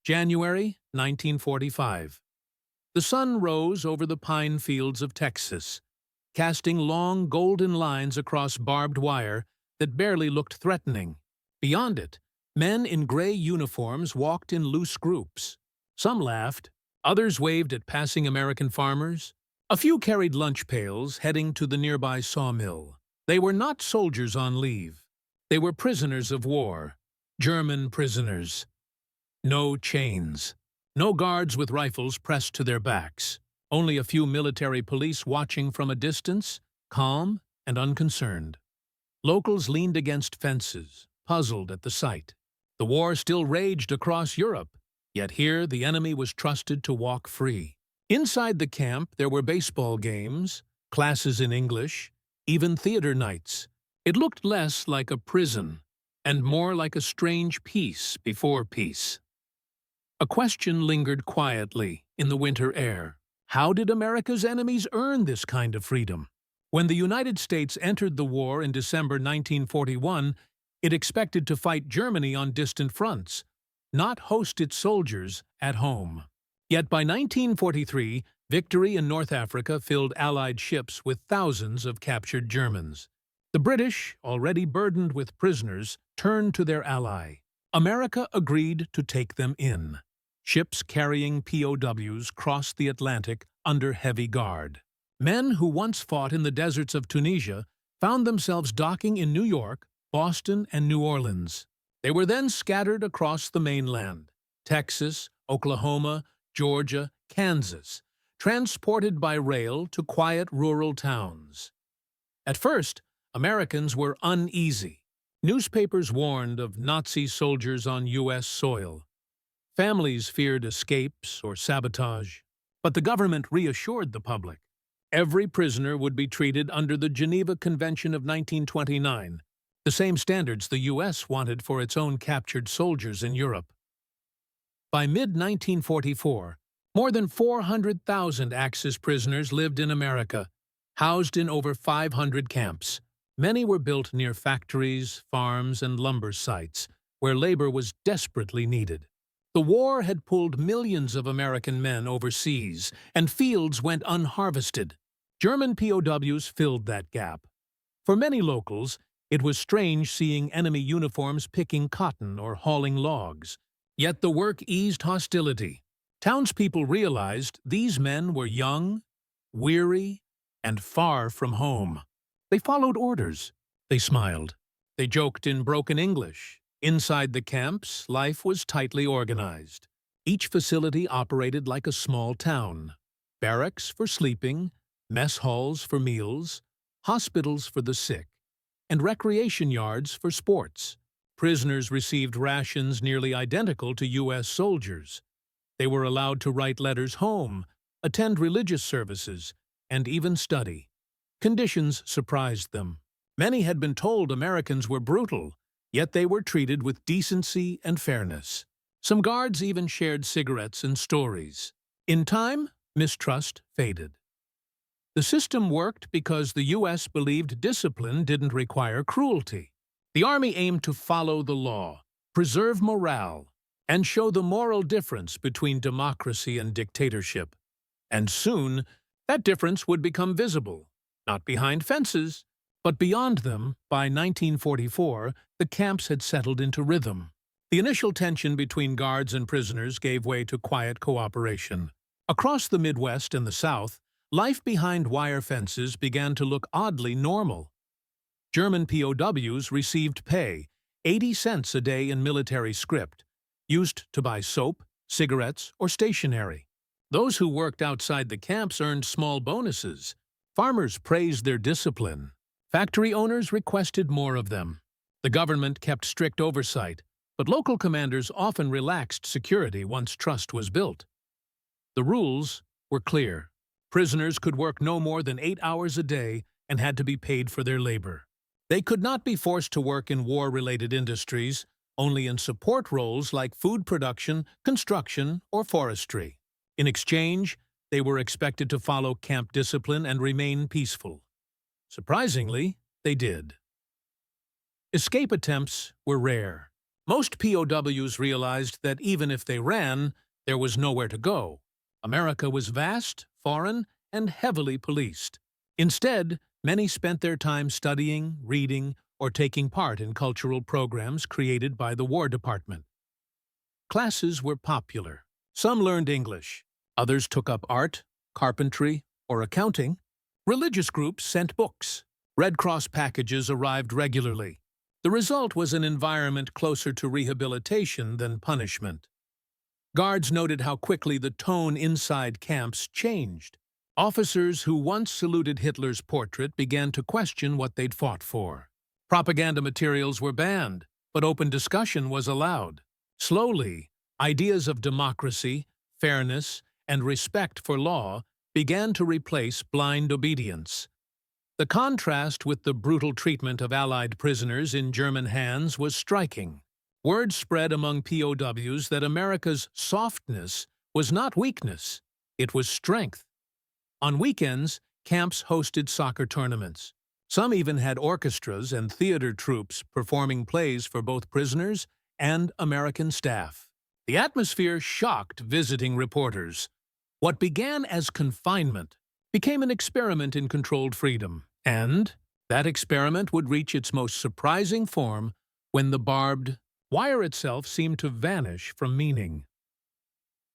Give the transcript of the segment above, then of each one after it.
January 1945. The sun rose over the pine fields of Texas, casting long golden lines across barbed wire that barely looked threatening. Beyond it, men in gray uniforms walked in loose groups. Some laughed, others waved at passing American farmers. A few carried lunch pails, heading to the nearby sawmill. They were not soldiers on leave. They were prisoners of war, German prisoners. No chains. No guards with rifles pressed to their backs. Only a few military police watching from a distance, calm and unconcerned. Locals leaned against fences, puzzled at the sight. The war still raged across Europe, yet here the enemy was trusted to walk free. Inside the camp there were baseball games, classes in English, even theater nights. It looked less like a prison and more like a strange peace before peace. A question lingered quietly in the winter air. How did America's enemies earn this kind of freedom? When the United States entered the war in December 1941, it expected to fight Germany on distant fronts, not host its soldiers at home. Yet by 1943, victory in North Africa filled Allied ships with thousands of captured Germans. The British, already burdened with prisoners, turned to their ally. America agreed to take them in. Ships carrying POWs crossed the Atlantic under heavy guard. Men who once fought in the deserts of Tunisia found themselves docking in New York, Boston, and New Orleans. They were then scattered across the mainland: Texas, Oklahoma, Georgia, Kansas, transported by rail to quiet rural towns. At first, Americans were uneasy. Newspapers warned of Nazi soldiers on U.S. soil. Families feared escapes or sabotage. But the government reassured the public. Every prisoner would be treated under the Geneva Convention of 1929, the same standards the U.S. wanted for its own captured soldiers in Europe. By mid-1944, more than 400,000 Axis prisoners lived in America, housed in over 500 camps. Many were built near factories, farms, and lumber sites, where labor was desperately needed. The war had pulled millions of American men overseas, and fields went unharvested. German POWs filled that gap. For many locals, it was strange seeing enemy uniforms picking cotton or hauling logs. Yet the work eased hostility. Townspeople realized these men were young, weary, and far from home. They followed orders. They smiled. They joked in broken English. Inside the camps, life was tightly organized. Each facility operated like a small town. Barracks for sleeping, mess halls for meals, hospitals for the sick, and recreation yards for sports. Prisoners received rations nearly identical to U.S. soldiers. They were allowed to write letters home, attend religious services, and even study. Conditions surprised them. Many had been told Americans were brutal, yet they were treated with decency and fairness. Some guards even shared cigarettes and stories. In time, mistrust faded. The system worked because the U.S. believed discipline didn't require cruelty. The Army aimed to follow the law, preserve morale, and show the moral difference between democracy and dictatorship. And soon, that difference would become visible, not behind fences, but beyond them. By 1944, the camps had settled into rhythm. The initial tension between guards and prisoners gave way to quiet cooperation. Across the Midwest and the South, life behind wire fences began to look oddly normal. German POWs received pay, 80 cents a day in military script, used to buy soap, cigarettes, or stationery. Those who worked outside the camps earned small bonuses. Farmers praised their discipline. Factory owners requested more of them. The government kept strict oversight, but local commanders often relaxed security once trust was built. The rules were clear. Prisoners could work no more than 8 hours a day and had to be paid for their labor. They could not be forced to work in war-related industries, only in support roles like food production, construction, or forestry. In exchange, they were expected to follow camp discipline and remain peaceful. Surprisingly, they did. Escape attempts were rare. Most POWs realized that even if they ran, there was nowhere to go. America was vast, foreign, and heavily policed. Instead, many spent their time studying, reading, or taking part in cultural programs created by the War Department. Classes were popular. Some learned English. Others took up art, carpentry, or accounting. Religious groups sent books. Red Cross packages arrived regularly. The result was an environment closer to rehabilitation than punishment. Guards noted how quickly the tone inside camps changed. Officers who once saluted Hitler's portrait began to question what they'd fought for. Propaganda materials were banned, but open discussion was allowed. Slowly, ideas of democracy, fairness, and respect for law began to replace blind obedience. The contrast with the brutal treatment of Allied prisoners in German hands was striking. Word spread among POWs that America's softness was not weakness, it was strength. On weekends, camps hosted soccer tournaments. Some even had orchestras and theater troupes performing plays for both prisoners and American staff. The atmosphere shocked visiting reporters. What began as confinement became an experiment in controlled freedom, and that experiment would reach its most surprising form when the barbed wire itself seemed to vanish from meaning.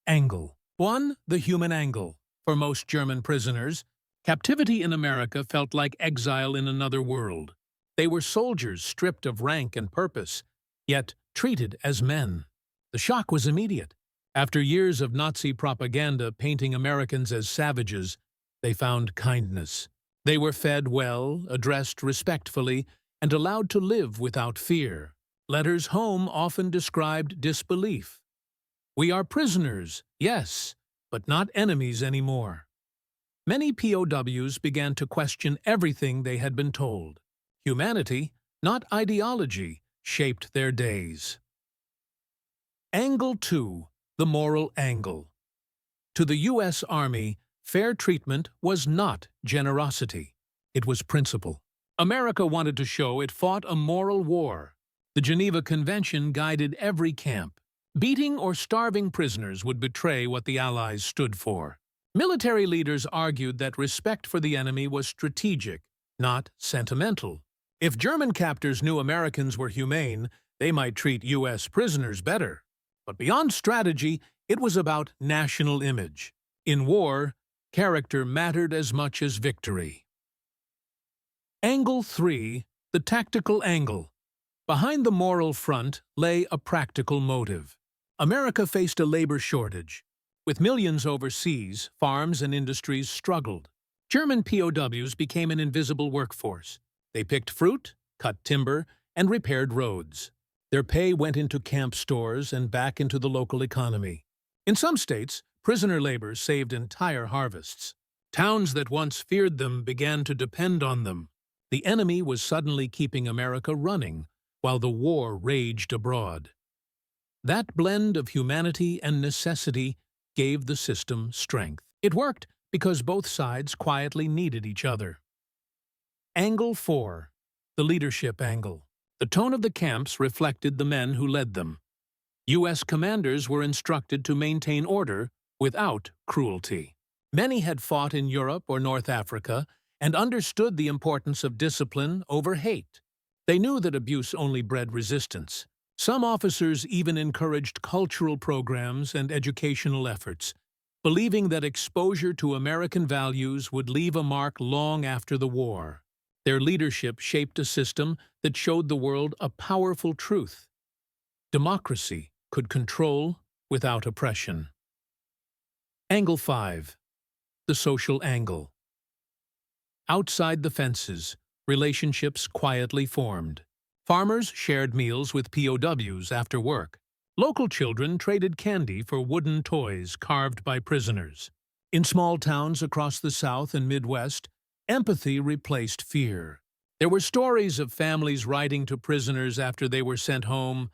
Angle. 1. The human angle. For most German prisoners, captivity in America felt like exile in another world. They were soldiers stripped of rank and purpose, yet treated as men. The shock was immediate. After years of Nazi propaganda painting Americans as savages, they found kindness. They were fed well, addressed respectfully, and allowed to live without fear. Letters home often described disbelief. "We are prisoners, yes, but not enemies anymore." Many POWs began to question everything they had been told. Humanity, not ideology, shaped their days. Angle 2. The moral angle. To the U.S. Army, fair treatment was not generosity. It was principle. America wanted to show it fought a moral war. The Geneva Convention guided every camp. Beating or starving prisoners would betray what the Allies stood for. Military leaders argued that respect for the enemy was strategic, not sentimental. If German captors knew Americans were humane, they might treat U.S. prisoners better. But beyond strategy, it was about national image. In war, character mattered as much as victory. Angle 3. The tactical angle. Behind the moral front lay a practical motive. America faced a labor shortage. With millions overseas, farms and industries struggled. German POWs became an invisible workforce. They picked fruit, cut timber, and repaired roads. Their pay went into camp stores and back into the local economy. In some states, prisoner labor saved entire harvests. Towns that once feared them began to depend on them. The enemy was suddenly keeping America running, while the war raged abroad. That blend of humanity and necessity gave the system strength. It worked because both sides quietly needed each other. Angle 4. The leadership angle. The tone of the camps reflected the men who led them. U.S. commanders were instructed to maintain order without cruelty. Many had fought in Europe or North Africa and understood the importance of discipline over hate. They knew that abuse only bred resistance. Some officers even encouraged cultural programs and educational efforts, believing that exposure to American values would leave a mark long after the war. Their leadership shaped a system that showed the world a powerful truth. Democracy could control without oppression. Angle 5. The social angle. Outside the fences, relationships quietly formed. Farmers shared meals with POWs after work. Local children traded candy for wooden toys carved by prisoners. In small towns across the South and Midwest, empathy replaced fear. There were stories of families writing to prisoners after they were sent home,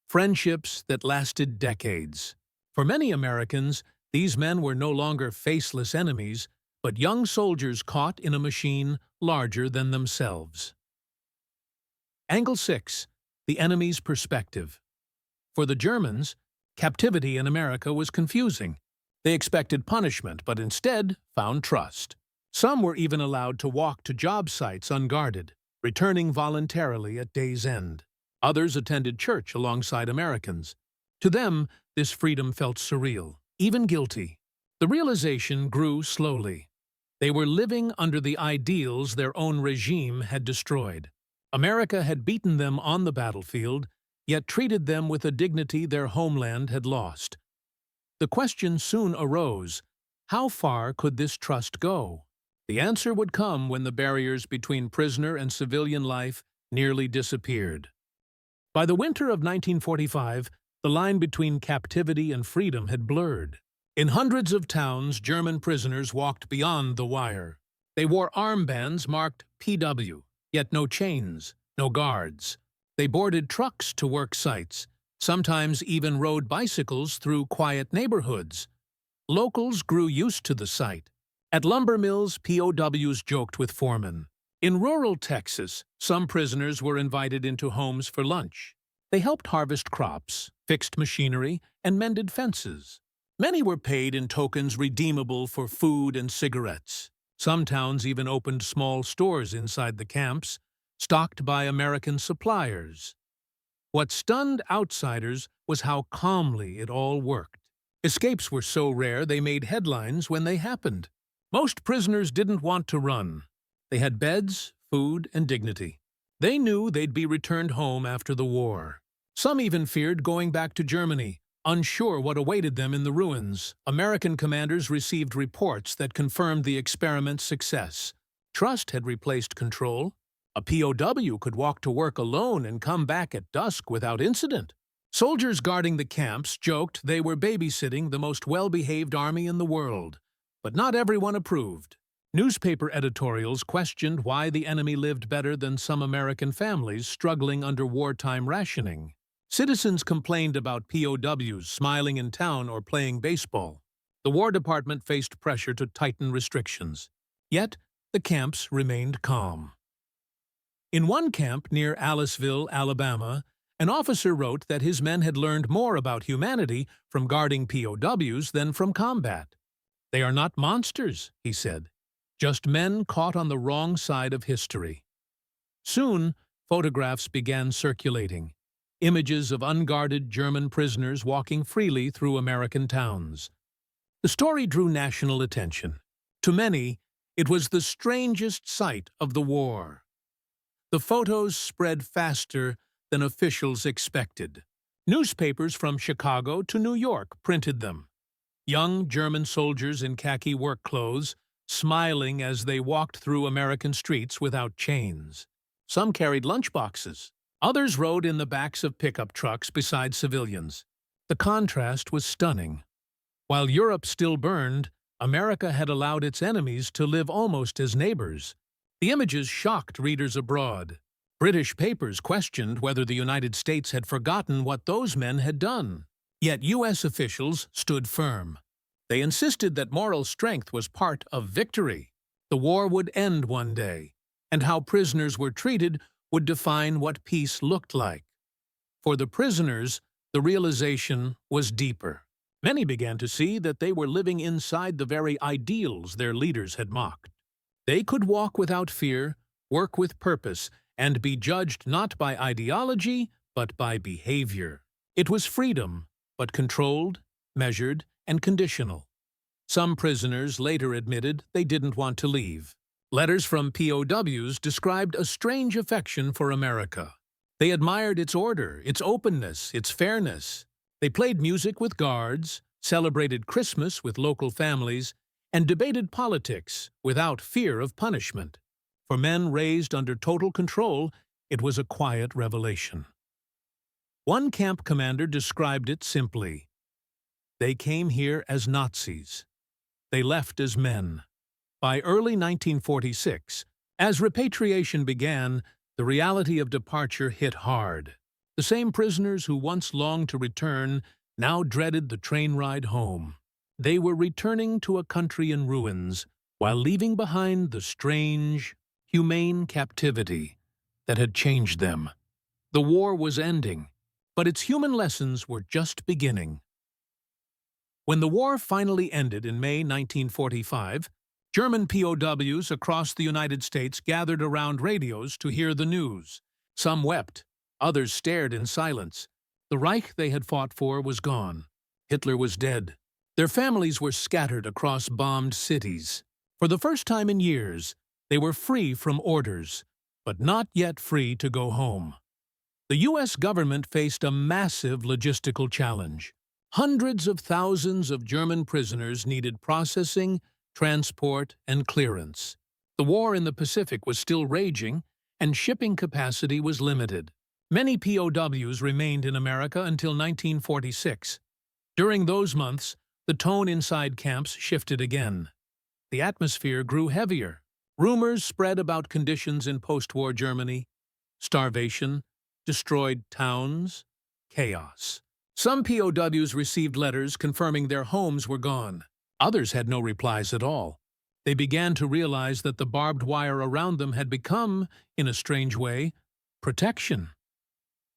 friendships that lasted decades. For many Americans, these men were no longer faceless enemies, but young soldiers caught in a machine larger than themselves. Angle 6. The enemy's perspective. For the Germans, captivity in America was confusing. They expected punishment, but instead found trust. Some were even allowed to walk to job sites unguarded, returning voluntarily at day's end. Others attended church alongside Americans. To them, this freedom felt surreal, even guilty. The realization grew slowly. They were living under the ideals their own regime had destroyed. America had beaten them on the battlefield, yet treated them with a dignity their homeland had lost. The question soon arose, how far could this trust go? The answer would come when the barriers between prisoner and civilian life nearly disappeared. By the winter of 1945, the line between captivity and freedom had blurred. In hundreds of towns, German prisoners walked beyond the wire. They wore armbands marked PW, yet no chains, no guards. They boarded trucks to work sites, sometimes even rode bicycles through quiet neighborhoods. Locals grew used to the sight. At lumber mills, POWs joked with foremen. In rural Texas, some prisoners were invited into homes for lunch. They helped harvest crops, fixed machinery, and mended fences. Many were paid in tokens redeemable for food and cigarettes. Some towns even opened small stores inside the camps, stocked by American suppliers. What stunned outsiders was how calmly it all worked. Escapes were so rare they made headlines when they happened. Most prisoners didn't want to run. They had beds, food, and dignity. They knew they'd be returned home after the war. Some even feared going back to Germany, unsure what awaited them in the ruins. American commanders received reports that confirmed the experiment's success. Trust had replaced control. A POW could walk to work alone and come back at dusk without incident. Soldiers guarding the camps joked they were babysitting the most well-behaved army in the world. But not everyone approved. Newspaper editorials questioned why the enemy lived better than some American families struggling under wartime rationing. Citizens complained about POWs smiling in town or playing baseball. The War Department faced pressure to tighten restrictions. Yet, the camps remained calm. In one camp near Aliceville, Alabama, an officer wrote that his men had learned more about humanity from guarding POWs than from combat. "They are not monsters," he said, "just men caught on the wrong side of history." Soon, photographs began circulating. Images of unguarded German prisoners walking freely through American towns. The story drew national attention. To many, it was the strangest sight of the war. The photos spread faster than officials expected. Newspapers from Chicago to New York printed them. Young German soldiers in khaki work clothes, smiling as they walked through American streets without chains. Some carried lunchboxes. Others rode in the backs of pickup trucks beside civilians. The contrast was stunning. While Europe still burned, America had allowed its enemies to live almost as neighbors. The images shocked readers abroad. British papers questioned whether the United States had forgotten what those men had done. Yet U.S. officials stood firm. They insisted that moral strength was part of victory. The war would end one day, and how prisoners were treated would define what peace looked like. For the prisoners, the realization was deeper. Many began to see that they were living inside the very ideals their leaders had mocked. They could walk without fear, work with purpose, and be judged not by ideology, but by behavior. It was freedom, but controlled, measured, and conditional. Some prisoners later admitted they didn't want to leave. Letters from POWs described a strange affection for America. They admired its order, its openness, its fairness. They played music with guards, celebrated Christmas with local families, and debated politics without fear of punishment. For men raised under total control, it was a quiet revelation. One camp commander described it simply. They came here as Nazis. They left as men. By early 1946, as repatriation began, the reality of departure hit hard. The same prisoners who once longed to return now dreaded the train ride home. They were returning to a country in ruins, while leaving behind the strange, humane captivity that had changed them. The war was ending, But its human lessons were just beginning. When the war finally ended in May 1945, German POWs across the United States gathered around radios to hear the news. Some wept, others stared in silence. The Reich they had fought for was gone. Hitler was dead. Their families were scattered across bombed cities. For the first time in years, they were free from orders, but not yet free to go home. The U.S. government faced a massive logistical challenge. Hundreds of thousands of German prisoners needed processing, transport, and clearance. The war in the Pacific was still raging, and shipping capacity was limited. Many POWs remained in America until 1946. During those months, the tone inside camps shifted again. The atmosphere grew heavier. Rumors spread about conditions in post-war Germany: starvation, destroyed towns, chaos. Some POWs received letters confirming their homes were gone. Others had no replies at all. They began to realize that the barbed wire around them had become, in a strange way, protection.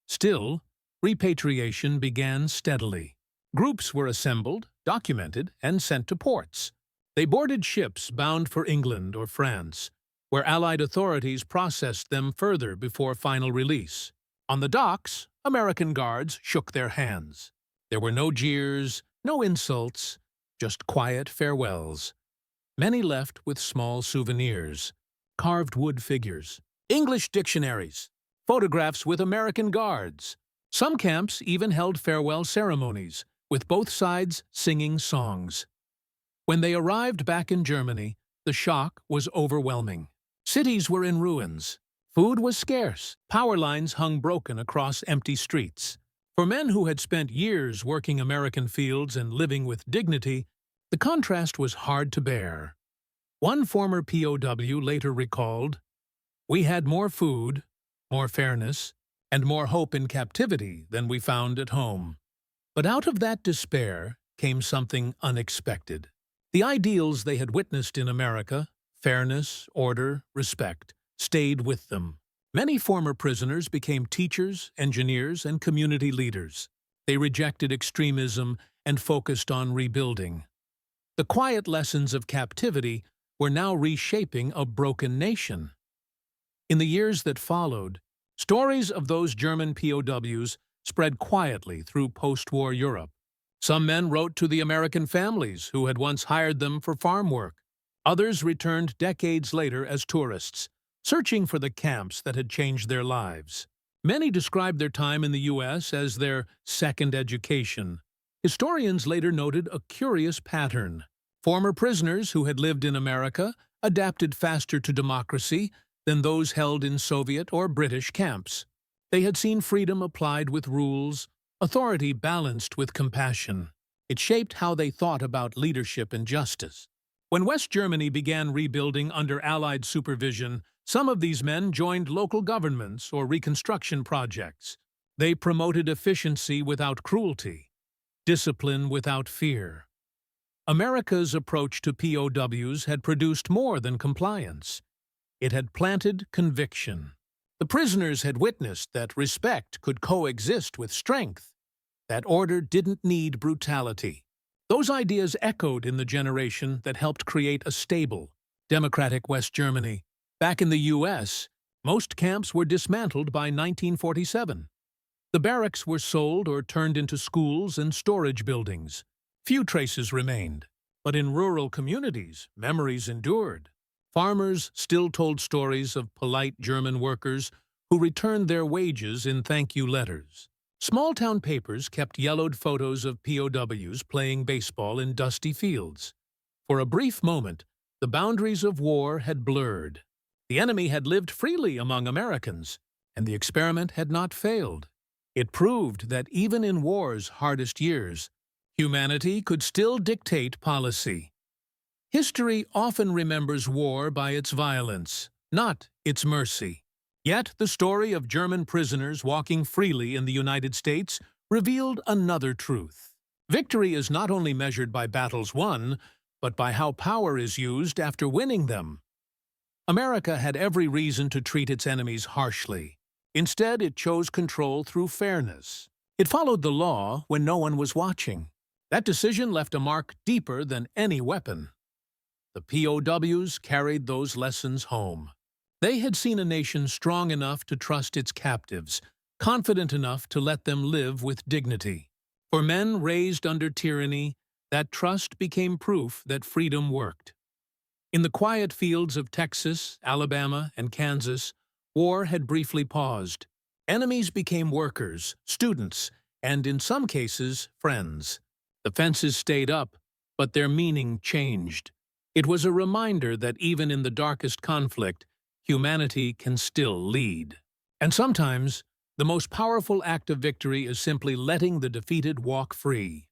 Still, repatriation began steadily. Groups were assembled, documented, and sent to ports. They boarded ships bound for England or France, where Allied authorities processed them further before final release. On the docks, American guards shook their hands. There were no jeers, no insults, just quiet farewells. Many left with small souvenirs, carved wood figures, English dictionaries, photographs with American guards. Some camps even held farewell ceremonies, with both sides singing songs. When they arrived back in Germany, the shock was overwhelming. Cities were in ruins. Food was scarce. Power lines hung broken across empty streets. For men who had spent years working American fields and living with dignity, the contrast was hard to bear. One former POW later recalled, "We had more food, more fairness, and more hope in captivity than we found at home." But out of that despair came something unexpected. The ideals they had witnessed in America, fairness, order, respect, stayed with them. Many former prisoners became teachers, engineers, and community leaders. They rejected extremism and focused on rebuilding. The quiet lessons of captivity were now reshaping a broken nation. In the years that followed, stories of those German POWs spread quietly through post-war Europe. Some men wrote to the American families who had once hired them for farm work. Others returned decades later as tourists, searching for the camps that had changed their lives. Many described their time in the U.S. as their second education. Historians later noted a curious pattern. Former prisoners who had lived in America adapted faster to democracy than those held in Soviet or British camps. They had seen freedom applied with rules, authority balanced with compassion. It shaped how they thought about leadership and justice. When West Germany began rebuilding under Allied supervision, some of these men joined local governments or reconstruction projects. They promoted efficiency without cruelty, discipline without fear. America's approach to POWs had produced more than compliance. It had planted conviction. The prisoners had witnessed that respect could coexist with strength, that order didn't need brutality. Those ideas echoed in the generation that helped create a stable, democratic West Germany. Back in the U.S., most camps were dismantled by 1947. The barracks were sold or turned into schools and storage buildings. Few traces remained, but in rural communities, memories endured. Farmers still told stories of polite German workers who returned their wages in thank-you letters. Small-town papers kept yellowed photos of POWs playing baseball in dusty fields. For a brief moment, the boundaries of war had blurred. The enemy had lived freely among Americans, and the experiment had not failed. It proved that even in war's hardest years, humanity could still dictate policy. History often remembers war by its violence, not its mercy. Yet the story of German prisoners walking freely in the United States revealed another truth. Victory is not only measured by battles won, but by how power is used after winning them. America had every reason to treat its enemies harshly. Instead, it chose control through fairness. It followed the law when no one was watching. That decision left a mark deeper than any weapon. The POWs carried those lessons home. They had seen a nation strong enough to trust its captives, confident enough to let them live with dignity. For men raised under tyranny, that trust became proof that freedom worked. In the quiet fields of Texas, Alabama, and Kansas, war had briefly paused. Enemies became workers, students, and in some cases, friends. The fences stayed up, but their meaning changed. It was a reminder that even in the darkest conflict, humanity can still lead. And sometimes, the most powerful act of victory is simply letting the defeated walk free.